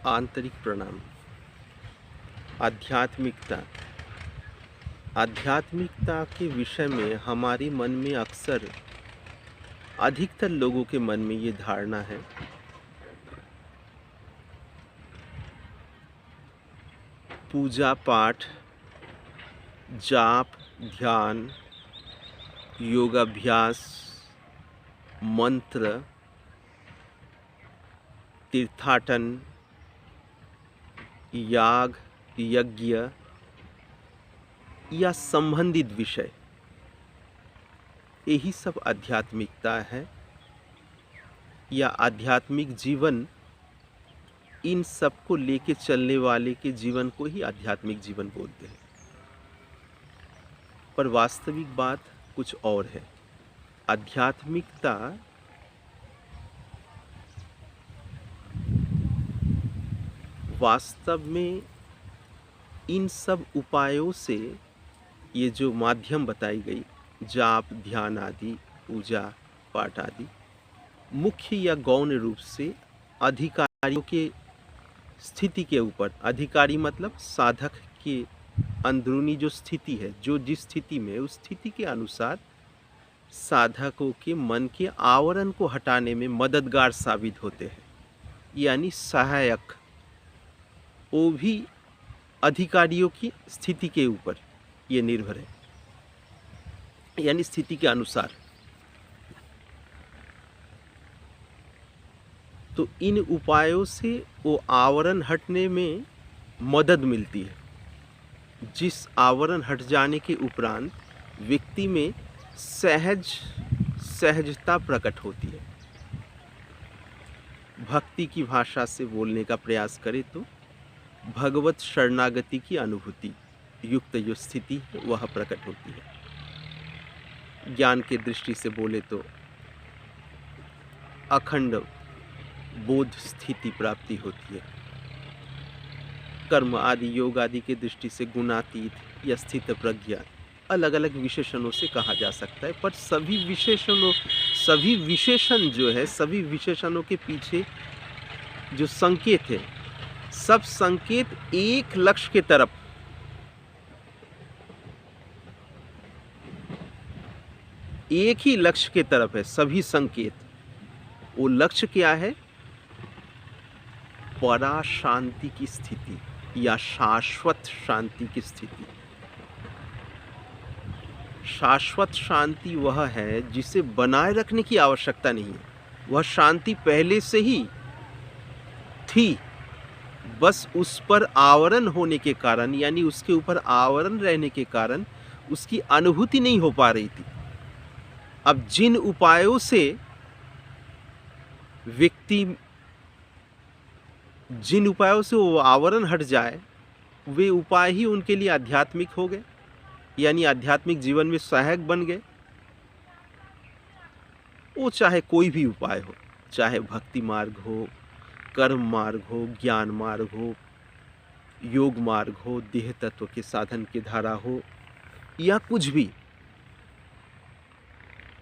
आंतरिक प्रणाम। आध्यात्मिकता आध्यात्मिकता के विषय में हमारे मन में अक्सर अधिकतर लोगों के मन में ये धारणा है पूजा पाठ, जाप, ध्यान, योगाभ्यास, मंत्र, तीर्थाटन, याग, यज्ञ या संबंधित विषय, यही सब आध्यात्मिकता है या आध्यात्मिक जीवन। इन सब को लेके चलने वाले के जीवन को ही आध्यात्मिक जीवन बोलते हैं। पर वास्तविक बात कुछ और है। आध्यात्मिकता वास्तव में इन सब उपायों से, ये जो माध्यम बताई गई, जाप, ध्यान आदि, पूजा पाठ आदि, मुख्य या गौण रूप से अधिकारियों के स्थिति के ऊपर, अधिकारी मतलब साधक के अंदरूनी जो स्थिति है, जो जिस स्थिति में, उस स्थिति के अनुसार साधकों के मन के आवरण को हटाने में मददगार साबित होते हैं, यानी सहायक। वो भी अधिकारियों की स्थिति के ऊपर ये निर्भर है, यानी स्थिति के अनुसार। तो इन उपायों से वो आवरण हटने में मदद मिलती है, जिस आवरण हट जाने के उपरांत व्यक्ति में सहजता प्रकट होती है। भक्ति की भाषा से बोलने का प्रयास करें तो भगवत शरणागति की अनुभूति युक्त जो स्थिति है वह प्रकट होती है। ज्ञान के दृष्टि से बोले तो अखंड बोध स्थिति प्राप्ति होती है। कर्म आदि, योग आदि के दृष्टि से गुणातीत या स्थित प्रज्ञा, अलग अलग विशेषणों से कहा जा सकता है। पर सभी विशेषण जो है, सभी विशेषणों के पीछे जो संकेत है, सब संकेत एक लक्ष्य के तरफ, एक ही लक्ष्य के तरफ है। सभी संकेत, वो लक्ष्य क्या है? परा शांति की स्थिति या शाश्वत शांति की स्थिति। शाश्वत शांति वह है जिसे बनाए रखने की आवश्यकता नहीं है। वह शांति पहले से ही थी, बस उस पर आवरण होने के कारण, यानी उसके ऊपर आवरण रहने के कारण उसकी अनुभूति नहीं हो पा रही थी। अब जिन उपायों से वो आवरण हट जाए, वे उपाय ही उनके लिए आध्यात्मिक हो गए, यानी आध्यात्मिक जीवन में सहायक बन गए। वो चाहे कोई भी उपाय हो, चाहे भक्ति मार्ग हो, कर्म मार्ग हो, ज्ञान मार्ग हो, योग मार्ग हो, देह तत्व के साधन की धारा हो, या कुछ भी,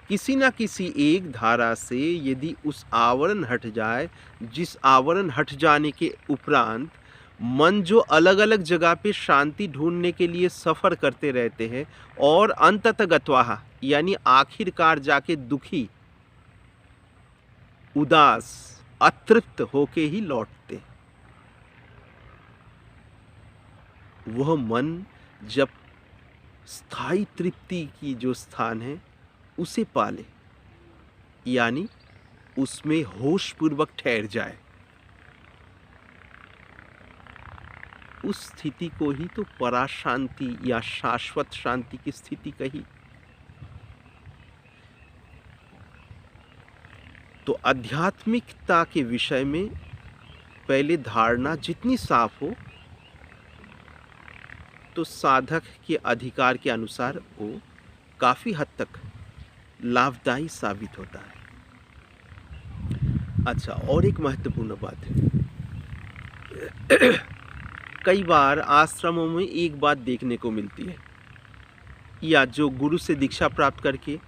किसी ना किसी एक धारा से यदि उस आवरण हट जाए, जिस आवरण हट जाने के उपरांत मन जो अलग अलग जगह पे शांति ढूंढने के लिए सफ़र करते रहते हैं और अंततः गत्वाह, यानी आखिरकार जाके दुखी, उदास, अतृप्त होके ही लौटते। वह मन जब स्थायी तृप्ति की जो स्थान है उसे पाले, यानी उसमें होश पूर्वक ठहर जाए, उस स्थिति को ही तो पराशांति या शाश्वत शांति की स्थिति कही। तो आध्यात्मिकता के विषय में पहले धारणा जितनी साफ हो, तो साधक के अधिकार के अनुसार वो काफ़ी हद तक लाभदायी साबित होता है। अच्छा, और एक महत्वपूर्ण बात है। कई बार आश्रमों में एक बात देखने को मिलती है, या जो गुरु से दीक्षा प्राप्त करके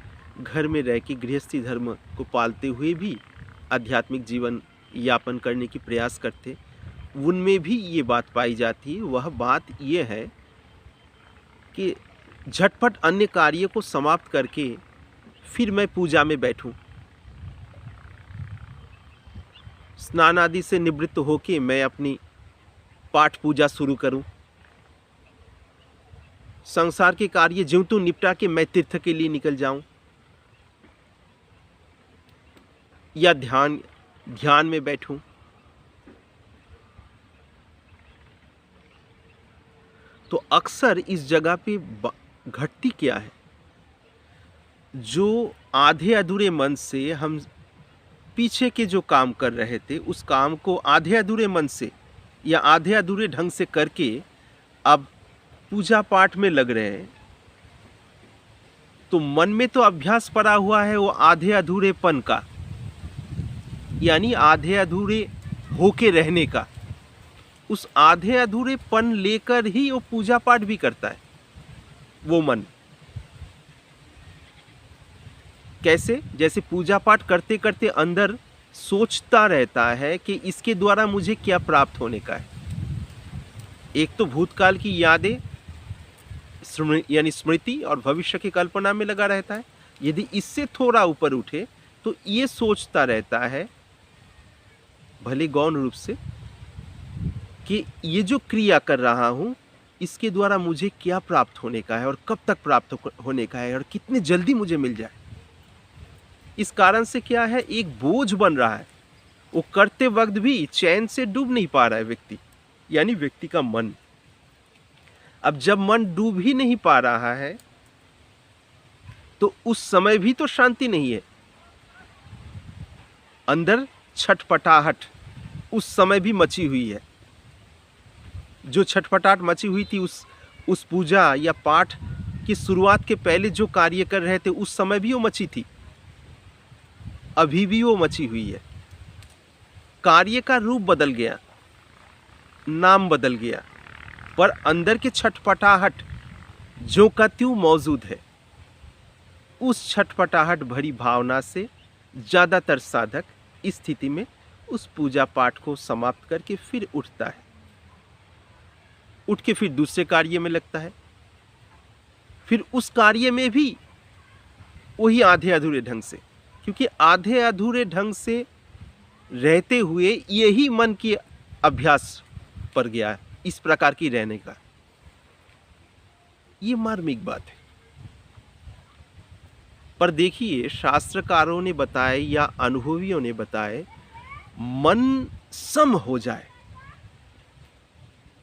घर में रह के गृहस्थी धर्म को पालते हुए भी आध्यात्मिक जीवन यापन करने की प्रयास करते, उनमें भी ये बात पाई जाती है। वह बात ये है कि झटपट अन्य कार्य को समाप्त करके फिर मैं पूजा में बैठूं, स्नान आदि से निवृत्त होके मैं अपनी पाठ पूजा शुरू करूं, संसार के कार्य ज्यों त्यों निपटा के मैं तीर्थ के लिए निकल जाऊं, या ध्यान में बैठूं। तो अक्सर इस जगह पे घटती क्या है, जो आधे अधूरे मन से हम पीछे के जो काम कर रहे थे उस काम को आधे अधूरे मन से या आधे अधूरे ढंग से करके अब पूजा पाठ में लग रहे हैं, तो मन में तो अभ्यास पड़ा हुआ है वो आधे अधूरेपन का, यानी आधे अधूरे होके रहने का। उस आधे अधूरेपन लेकर ही वो पूजा पाठ भी करता है वो मन। कैसे? जैसे पूजा पाठ करते करते अंदर सोचता रहता है कि इसके द्वारा मुझे क्या प्राप्त होने का है। एक तो भूतकाल की यादें यानी स्मृति और भविष्य की कल्पना में लगा रहता है। यदि इससे थोड़ा ऊपर उठे तो ये सोचता रहता है, भले गौण रूप से, कि ये जो क्रिया कर रहा हूं इसके द्वारा मुझे क्या प्राप्त होने का है और कब तक प्राप्त होने का है और कितने जल्दी मुझे मिल जाए। इस कारण से क्या है, एक बोझ बन रहा है। वो करते वक्त भी चैन से डूब नहीं पा रहा है व्यक्ति, यानी व्यक्ति का मन। अब जब मन डूब ही नहीं पा रहा है तो उस समय भी तो शांति नहीं है, अंदर छटपटाहट उस समय भी मची हुई है। जो छटपटाहट मची हुई थी उस पूजा या पाठ की शुरुआत के पहले जो कार्य कर रहे थे उस समय भी वो मची थी, अभी भी वो मची हुई है। कार्य का रूप बदल गया, नाम बदल गया, पर अंदर के छटपटाहट जो का त्यों मौजूद है। उस छटपटाहट भरी भावना से ज़्यादातर साधक इस स्थिति में उस पूजा पाठ को समाप्त करके फिर उठता है, उठ के फिर दूसरे कार्य में लगता है। फिर उस कार्य में भी वही आधे अधूरे ढंग से, क्योंकि आधे अधूरे ढंग से रहते हुए यही मन की अभ्यास पर गया है, इस प्रकार की रहने का। ये मार्मिक बात है। पर देखिए, शास्त्रकारों ने बताए या अनुभवियों ने बताए, मन सम हो जाए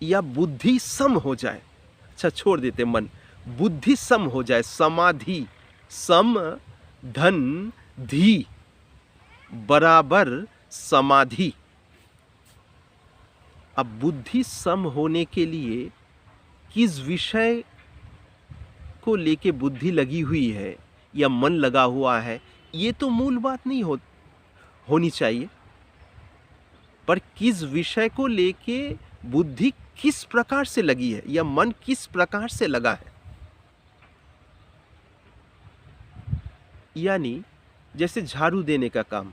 या बुद्धि सम हो जाए, अच्छा छोड़ देते मन, बुद्धि सम हो जाए, समाधि, सम धन धी बराबर समाधि। अब बुद्धि सम होने के लिए किस विषय को लेके बुद्धि लगी हुई है या मन लगा हुआ है, ये तो मूल बात नहीं होनी चाहिए, पर किस विषय को लेके बुद्धि किस प्रकार से लगी है या मन किस प्रकार से लगा है। यानी जैसे झाड़ू देने का काम,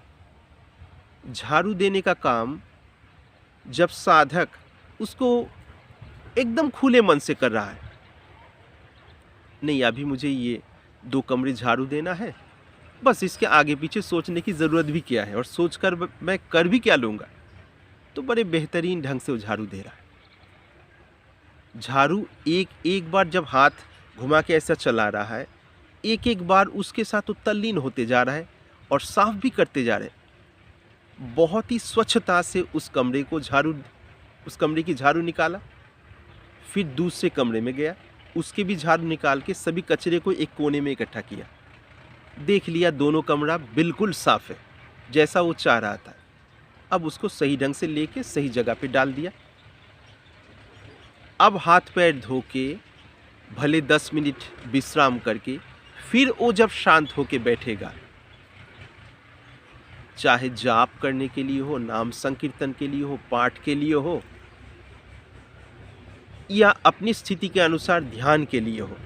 झाड़ू देने का काम जब साधक उसको एकदम खुले मन से कर रहा है, नहीं अभी मुझे ये 2 कमरे झाड़ू देना है, बस इसके आगे पीछे सोचने की ज़रूरत भी क्या है और सोचकर मैं कर भी क्या लूँगा, तो बड़े बेहतरीन ढंग से वो झाड़ू दे रहा है। झाड़ू एक बार जब हाथ घुमा के ऐसा चला रहा है, एक बार उसके साथ वो तल्लीन होते जा रहा है और साफ भी करते जा रहे हैं। बहुत ही स्वच्छता से उस कमरे की झाड़ू निकाला, फिर दूसरे कमरे में गया, उसके भी झाड़ू निकाल के सभी कचरे को एक कोने में इकट्ठा किया। देख लिया दोनों कमरा बिल्कुल साफ है, जैसा वो चाह रहा था। अब उसको सही ढंग से लेके सही जगह पे डाल दिया। अब हाथ पैर धो के भले 10 मिनट विश्राम करके फिर वो जब शांत होके बैठेगा, चाहे जाप करने के लिए हो, नाम संकीर्तन के लिए हो, पाठ के लिए हो, या अपनी स्थिति के अनुसार ध्यान के लिए हो,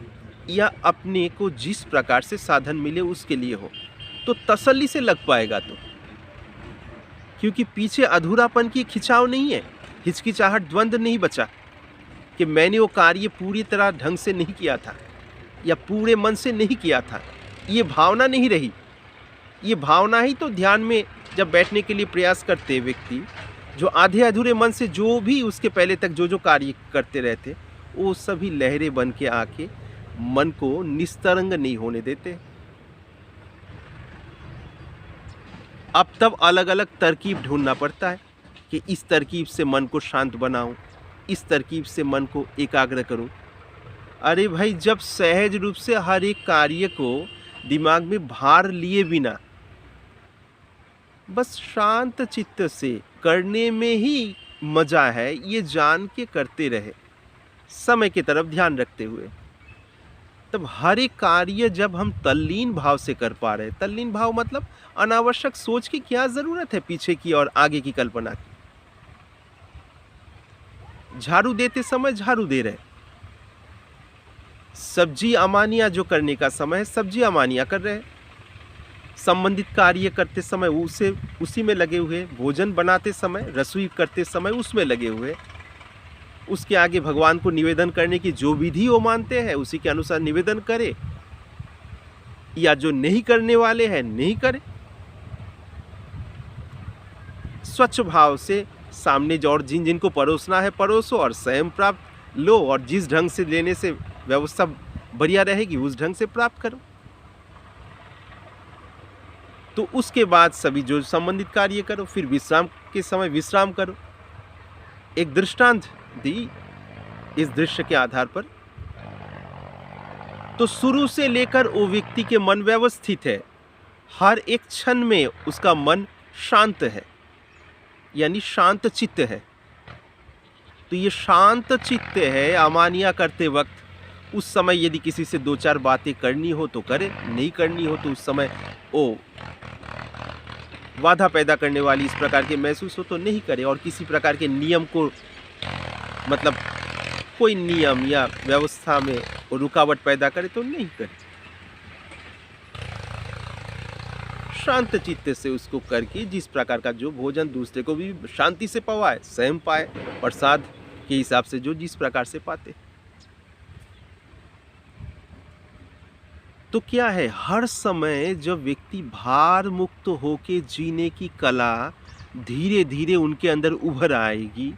या अपने को जिस प्रकार से साधन मिले उसके लिए हो, तो तसल्ली से लग पाएगा। तो क्योंकि पीछे अधूरापन की खिंचाव नहीं है, हिचकिचाहट, द्वंद्व नहीं बचा कि मैंने वो कार्य पूरी तरह ढंग से नहीं किया था या पूरे मन से नहीं किया था। ये भावना नहीं रही। ये भावना ही तो ध्यान में जब बैठने के लिए प्रयास करते व्यक्ति, जो आधे अधूरे मन से जो भी उसके पहले तक जो कार्य करते रहते, वो सभी लहरें बन के आके मन को निस्तरंग नहीं होने देते। अब तब अलग अलग तरकीब ढूंढना पड़ता है कि इस तरकीब से मन को शांत बनाऊं, इस तरकीब से मन को एकाग्र करूं। अरे भाई, जब सहज रूप से हर एक कार्य को दिमाग में भार लिए बिना बस शांत चित्त से करने में ही मजा है, ये जान के करते रहे, समय की तरफ ध्यान रखते हुए, तब हर एक कार्य जब हम तल्लीन भाव से कर पा रहे, तल्लीन भाव मतलब अनावश्यक सोच की क्या जरूरत है पीछे की और आगे की कल्पना की। झाड़ू देते समय झाड़ू दे रहे, सब्जी अमानिया जो करने का समय है सब्जी अमानिया कर रहे, संबंधित कार्य करते समय उसी में लगे हुए, भोजन बनाते समय, रसोई करते समय उसमें लगे हुए, उसके आगे भगवान को निवेदन करने की जो विधि वो मानते हैं उसी के अनुसार निवेदन करे, या जो नहीं करने वाले हैं नहीं करे। स्वच्छ भाव से सामने और जिनको परोसना है परोसो और स्वयं प्राप्त लो, और जिस ढंग से लेने से व्यवस्था बढ़िया रहेगी उस ढंग से प्राप्त करो। तो उसके बाद सभी जो संबंधित कार्य करो, फिर विश्राम के समय विश्राम करो। एक दृष्टांत दी इस दृश्य के आधार पर। तो शुरू से लेकर वो व्यक्ति के मन व्यवस्थित है, हर एक क्षण में उसका मन शांत है, यानी शांत चित्त है। तो ये शांत चित्त है अमानिया करते वक्त। उस समय यदि किसी से दो चार बातें करनी हो तो करे, नहीं करनी हो तो उस समय ओ बाधा पैदा करने वाली इस प्रकार के महसूस हो तो नहीं करे, और किसी प्रकार के नियम को, मतलब कोई नियम या व्यवस्था में रुकावट पैदा करे तो नहीं करे। शांत चित्त से उसको करके जिस प्रकार का जो भोजन दूसरे को भी शांति से पवाए, स्वयं पाए, प्रसाद के हिसाब से जो जिस प्रकार से पाते। तो क्या है, हर समय जब व्यक्ति भार मुक्त होके जीने की कला धीरे धीरे उनके अंदर उभर आएगी,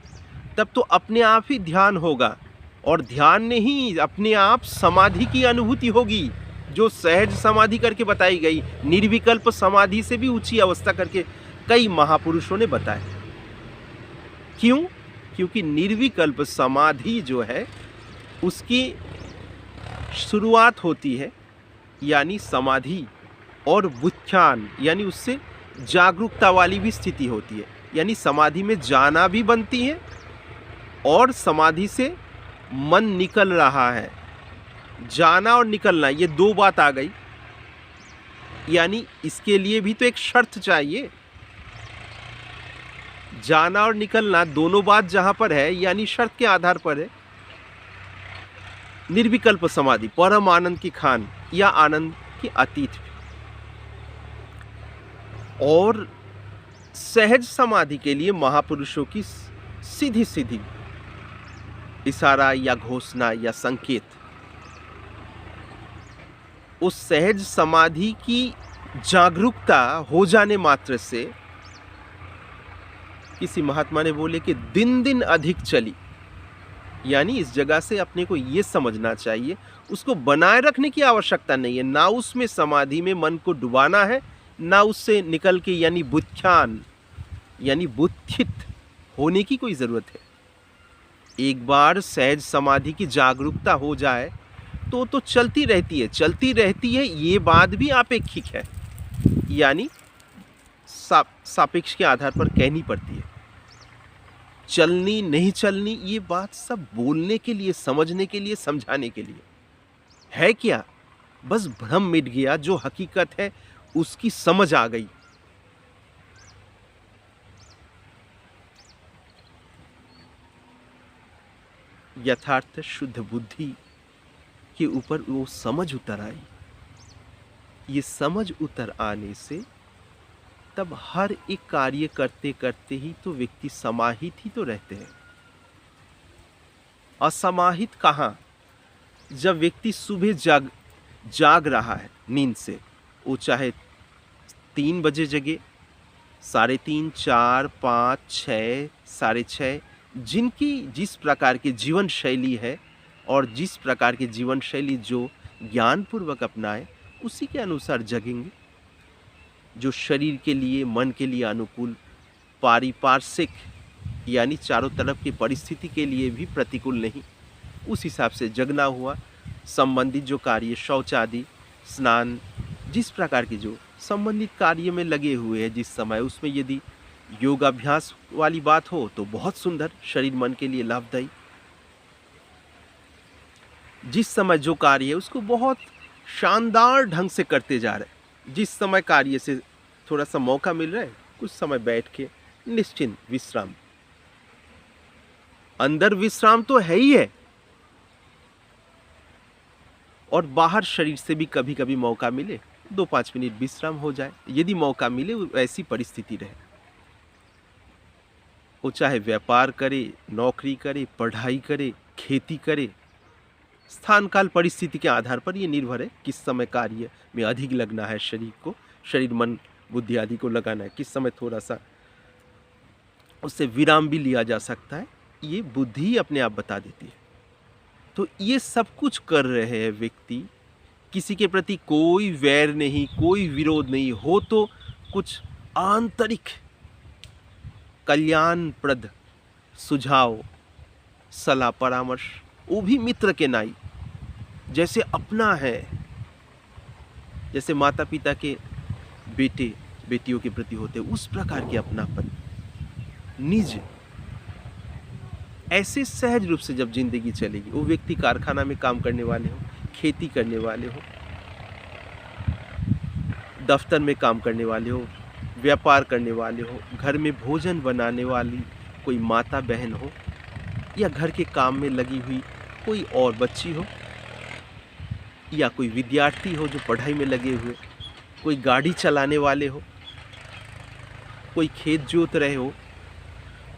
तब तो अपने आप ही ध्यान होगा, और ध्यान नहीं अपने आप समाधि की अनुभूति होगी, जो सहज समाधि करके बताई गई। निर्विकल्प समाधि से भी ऊंची अवस्था करके कई महापुरुषों ने बताया। क्यों? क्योंकि निर्विकल्प समाधि जो है उसकी शुरुआत होती है, यानी समाधि और व्युत्थान, यानी उससे जागरूकता वाली भी स्थिति होती है। यानी समाधि में जाना भी बनती है और समाधि से मन निकल रहा है। जाना और निकलना, ये दो बात आ गई, यानी इसके लिए भी तो एक शर्त चाहिए। जाना और निकलना दोनों बात जहां पर है, यानी शर्त के आधार पर है। निर्विकल्प समाधि परम आनंद की खान या आनंद की अतीत भी। और सहज समाधि के लिए महापुरुषों की सीधी सीधी इशारा या घोषणा या संकेत, उस सहज समाधि की जागरूकता हो जाने मात्र से, किसी महात्मा ने बोले कि दिन दिन अधिक चली, यानी इस जगह से अपने को ये समझना चाहिए उसको बनाए रखने की आवश्यकता नहीं है, ना उसमें समाधि में मन को डुबाना है, ना उससे निकल के यानी बुद्ध्यान यानी बुद्धित होने की कोई जरूरत है। एक बार सहज समाधि की जागरूकता हो जाए तो चलती रहती है। ये बात भी आपेक्षिक है, यानी सापेक्ष के आधार पर कहनी पड़ती है। चलनी नहीं चलनी ये बात सब बोलने के लिए, समझने के लिए, समझाने के लिए है। क्या बस भ्रम मिट गया, जो हकीकत है उसकी समझ आ गई। यथार्थ शुद्ध बुद्धि के ऊपर वो समझ उतर आई। ये समझ उतर आने से तब हर एक कार्य करते करते ही तो व्यक्ति समाहित ही तो रहते हैं। असमाहित कहाँ? जब व्यक्ति सुबह जाग रहा है नींद से, वो चाहे 3 बजे जगे, 3:30, 4, 5, 6, 6:30, जिनकी जिस प्रकार की जीवन शैली है और जिस प्रकार की जीवन शैली जो ज्ञानपूर्वक अपनाए, उसी के अनुसार जगेंगे। जो शरीर के लिए, मन के लिए अनुकूल, पारिपार्श्विक यानी चारों तरफ की परिस्थिति के लिए भी प्रतिकूल नहीं, उस हिसाब से जगना हुआ। संबंधित जो कार्य, शौच आदि, स्नान, जिस प्रकार की जो संबंधित कार्य में लगे हुए हैं जिस समय, उसमें यदि योगाभ्यास वाली बात हो तो बहुत सुंदर, शरीर मन के लिए लाभदायी। जिस समय जो कार्य है उसको बहुत शानदार ढंग से करते जा रहे हैं। जिस समय कार्य से थोड़ा सा मौका मिल रहा है, कुछ समय बैठ के निश्चिंत विश्राम। अंदर विश्राम तो है ही है, और बाहर शरीर से भी कभी कभी मौका मिले 2-5 मिनट विश्राम हो जाए, यदि मौका मिले, ऐसी परिस्थिति रहे। वो चाहे व्यापार करे, नौकरी करे, पढ़ाई करे, खेती करे, स्थान काल परिस्थिति के आधार पर ये निर्भर है किस समय कार्य में अधिक लगना है, शरीर को, शरीर मन बुद्धि आदि को लगाना है, किस समय थोड़ा सा उससे विराम भी लिया जा सकता है, ये बुद्धि अपने आप बता देती है। तो ये सब कुछ कर रहे हैं व्यक्ति, किसी के प्रति कोई वैर नहीं, कोई विरोध नहीं हो, तो कुछ आंतरिक कल्याणप्रद सुझाव, सलाह, परामर्श, वो भी मित्र के नाई, जैसे अपना है, जैसे माता पिता के बेटे बेटियों के प्रति होते, उस प्रकार के अपनापन, निज, ऐसे सहज रूप से जब जिंदगी चलेगी। वो व्यक्ति कारखाना में काम करने वाले हो, खेती करने वाले हो, दफ्तर में काम करने वाले हो, व्यापार करने वाले हो, घर में भोजन बनाने वाली कोई माता बहन हो, या घर के काम में लगी हुई कोई और बच्ची हो, या कोई विद्यार्थी हो जो पढ़ाई में लगे हुए, कोई गाड़ी चलाने वाले हो, कोई खेत जोत रहे हो,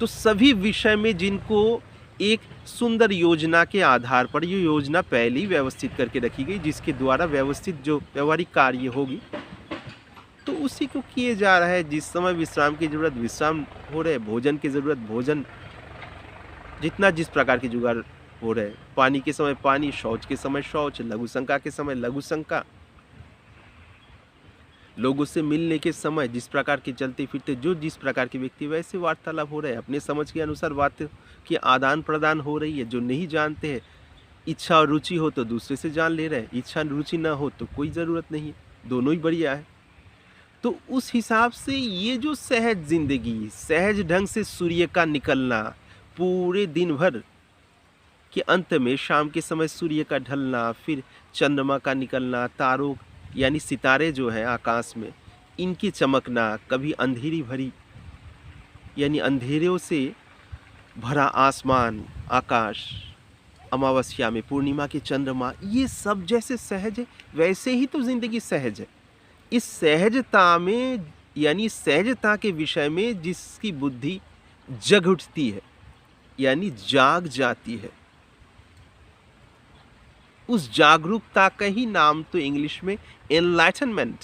तो सभी विषय में जिनको एक सुंदर योजना के आधार पर, ये योजना पहले ही व्यवस्थित करके रखी गई, जिसके द्वारा व्यवस्थित जो व्यवहारिक कार्य होगी, तो उसी को किए जा रहा है। जिस समय विश्राम की जरूरत विश्राम हो रहे, भोजन की जरूरत भोजन, जितना जिस प्रकार के जुगाड़ हो रहे, पानी के समय पानी, शौच के समय शौच, लघु शंका के समय लघु शंका, लोगों से मिलने के समय जिस प्रकार के चलते फिरते जो जिस प्रकार के व्यक्ति, वैसे वार्तालाप हो रहे हैं, अपने समझ के अनुसार बात की आदान प्रदान हो रही है। जो नहीं जानते हैं, इच्छा और रुचि हो तो दूसरे से जान ले रहे हैं, इच्छा रुचि ना हो तो कोई ज़रूरत नहीं है, दोनों ही बढ़िया है। तो उस हिसाब से ये जो सहज जिंदगी, सहज ढंग से सूर्य का निकलना, पूरे दिन भर के अंत में शाम के समय सूर्य का ढलना, फिर चंद्रमा का निकलना, तारों यानी सितारे जो हैं आकाश में, इनकी चमकना, कभी अंधेरी भरी यानी अंधेरों से भरा आसमान, आकाश, अमावस्या में पूर्णिमा के चंद्रमा, ये सब जैसे सहज है, वैसे ही तो जिंदगी सहज है। इस सहजता में यानी सहजता के विषय में जिसकी बुद्धि जग उठती है यानी जाग जाती है, उस जागरूकता का ही नाम तो इंग्लिश में एनलाइटनमेंट,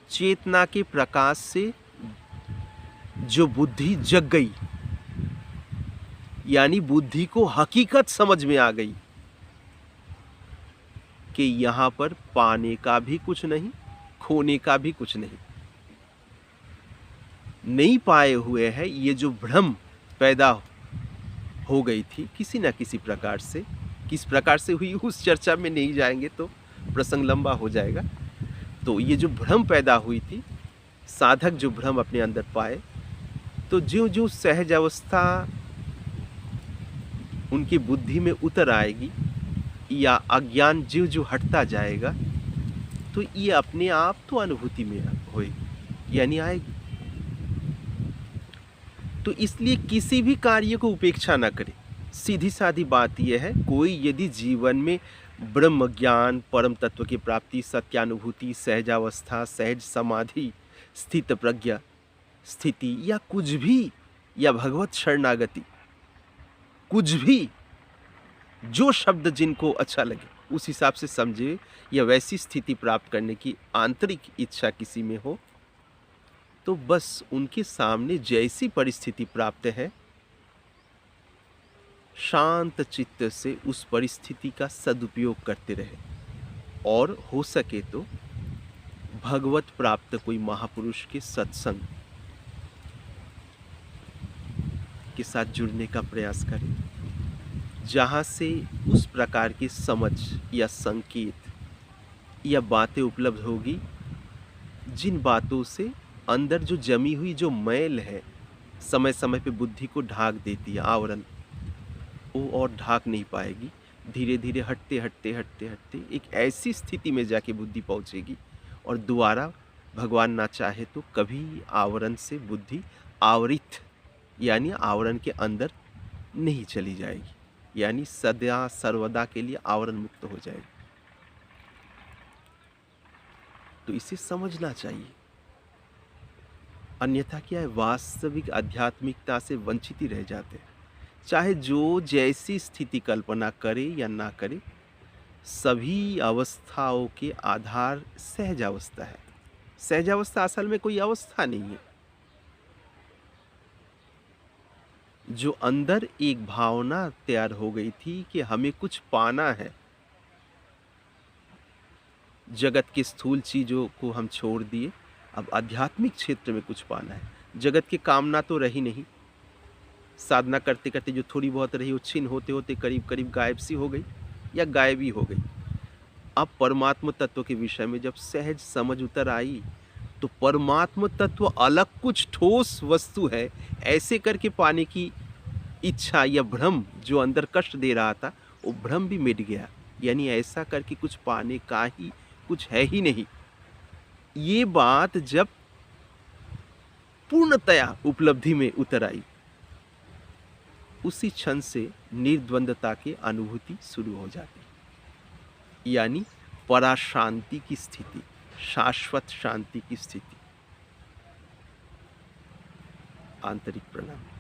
चेतना के प्रकाश से जो बुद्धि जग गई, यानी बुद्धि को हकीकत समझ में आ गई कि यहां पर पाने का भी कुछ नहीं, खोने का भी कुछ नहीं पाए हुए है। ये जो भ्रम पैदा हो गई थी किसी न किसी प्रकार से, किस प्रकार से हुई उस चर्चा में नहीं जाएंगे तो प्रसंग लंबा हो जाएगा। तो ये जो भ्रम पैदा हुई थी, साधक जो भ्रम अपने अंदर पाए, तो जो जो सहज अवस्था उनकी बुद्धि में उतर आएगी या अज्ञान जो जो हटता जाएगा, तो ये अपने आप तो अनुभूति में होएगी यानी आएगी। तो इसलिए किसी भी कार्य को उपेक्षा ना करें। सीधी सादी बात यह है, कोई यदि जीवन में ब्रह्म ज्ञान, परम तत्व की प्राप्ति, सत्यानुभूति, सहजावस्था, सहज समाधि, स्थित प्रज्ञा स्थिति या कुछ भी, या भगवत शरणागति, कुछ भी, जो शब्द जिनको अच्छा लगे उस हिसाब से समझे, या वैसी स्थिति प्राप्त करने की आंतरिक इच्छा किसी में हो, तो बस उनके सामने जैसी परिस्थिति प्राप्त है, शांत चित्त से उस परिस्थिति का सदुपयोग करते रहे, और हो सके तो भगवत प्राप्त कोई महापुरुष के सत्संग के साथ जुड़ने का प्रयास करें, जहाँ से उस प्रकार की समझ या संकेत या बातें उपलब्ध होगी, जिन बातों से अंदर जो जमी हुई जो मैल है, समय समय पे बुद्धि को ढाक देती है, आवरण, वो और ढाक नहीं पाएगी। धीरे धीरे हटते हटते हटते हटते एक ऐसी स्थिति में जाके बुद्धि पहुंचेगी, और दोबारा भगवान ना चाहे तो कभी आवरण से बुद्धि आवरित, यानी आवरण के अंदर नहीं चली जाएगी, यानी सदा सर्वदा के लिए आवरण मुक्त हो जाएगी। तो इसे समझना चाहिए, अन्यथा क्या है, वास्तविक आध्यात्मिकता से वंचित ही रह जाते हैं। चाहे जो जैसी स्थिति कल्पना करे या ना करे, सभी अवस्थाओं के आधार सहज अवस्था है। सहज अवस्था असल में कोई अवस्था नहीं है। जो अंदर एक भावना तैयार हो गई थी कि हमें कुछ पाना है, जगत की स्थूल चीजों को हम छोड़ दिए, अब आध्यात्मिक क्षेत्र में कुछ पाना है। जगत की कामना तो रही नहीं, साधना करते करते जो थोड़ी बहुत रही वो छिन्न होते होते करीब करीब गायब सी हो गई, या गायब ही हो गई। अब परमात्म तत्व के विषय में जब सहज समझ उतर आई, तो परमात्म तत्व अलग कुछ ठोस वस्तु है, ऐसे करके पाने की इच्छा या भ्रम जो अंदर कष्ट दे रहा था, वो भ्रम भी मिट गया। यानी ऐसा करके कुछ पाने का ही कुछ है ही नहीं। ये बात जब पूर्णतया उपलब्धि में उतर आई, उसी क्षण से निर्द्वंदता की अनुभूति शुरू हो जाती, यानी पराशांति की स्थिति, शाश्वत शांति की स्थिति। आंतरिक प्रणाम।